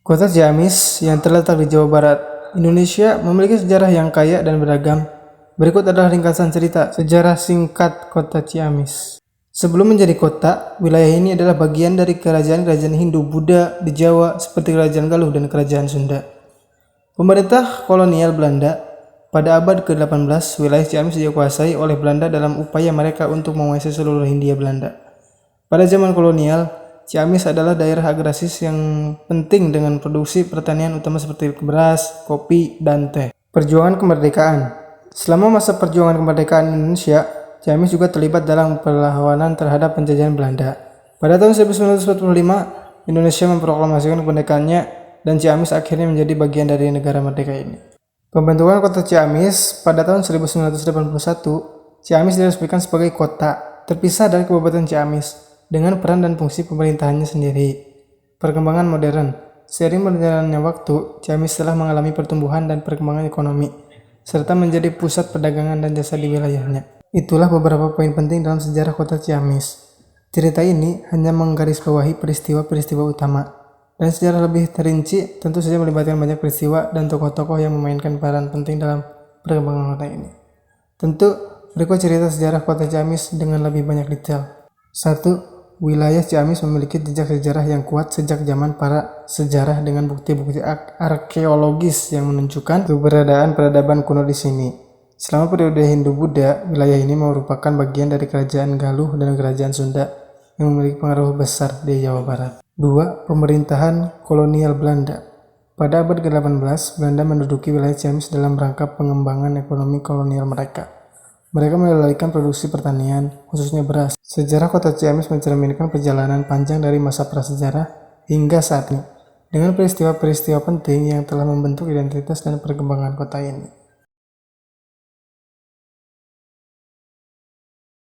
Kota Ciamis yang terletak di Jawa Barat, Indonesia memiliki sejarah yang kaya dan beragam. Berikut adalah ringkasan cerita sejarah singkat Kota Ciamis. Sebelum menjadi kota, wilayah ini adalah bagian dari kerajaan-kerajaan Hindu-Buddha di Jawa seperti Kerajaan Galuh dan Kerajaan Sunda. Pemerintah kolonial Belanda pada abad ke-18, wilayah Ciamis dikuasai oleh Belanda dalam upaya mereka untuk menguasai seluruh Hindia Belanda. Pada zaman kolonial, Ciamis adalah daerah agraris yang penting dengan produksi pertanian utama seperti beras, kopi, dan teh. Perjuangan kemerdekaan. Selama masa perjuangan kemerdekaan Indonesia, Ciamis juga terlibat dalam perlawanan terhadap penjajahan Belanda. Pada tahun 1945, Indonesia memproklamasikan kemerdekaannya dan Ciamis akhirnya menjadi bagian dari negara merdeka ini. Pembentukan kota Ciamis pada tahun 1981, Ciamis diresmikan sebagai kota terpisah dari Kabupaten Ciamis dengan peran dan fungsi pemerintahannya sendiri. Perkembangan modern. Seiring berjalannya waktu, Ciamis telah mengalami pertumbuhan dan perkembangan ekonomi, serta menjadi pusat perdagangan dan jasa di wilayahnya. Itulah beberapa poin penting dalam sejarah kota Ciamis. Cerita ini hanya menggarisbawahi peristiwa-peristiwa utama, dan sejarah lebih terinci tentu saja melibatkan banyak peristiwa dan tokoh-tokoh yang memainkan peran penting dalam perkembangan kota ini. Tentu, berikut cerita sejarah kota Ciamis dengan lebih banyak detail. 1. Wilayah Ciamis memiliki jejak sejarah yang kuat sejak zaman para sejarah dengan bukti-bukti arkeologis yang menunjukkan keberadaan peradaban kuno di sini. Selama periode Hindu-Buddha, wilayah ini merupakan bagian dari Kerajaan Galuh dan Kerajaan Sunda yang memiliki pengaruh besar di Jawa Barat. 2. Pemerintahan kolonial Belanda. Pada abad ke-18, Belanda menduduki wilayah Ciamis dalam rangka pengembangan ekonomi kolonial mereka. Mereka mengendalikan produksi pertanian, khususnya beras. Sejarah kota Ciamis mencerminkan perjalanan panjang dari masa prasejarah hingga saat ini, dengan peristiwa-peristiwa penting yang telah membentuk identitas dan perkembangan kota ini.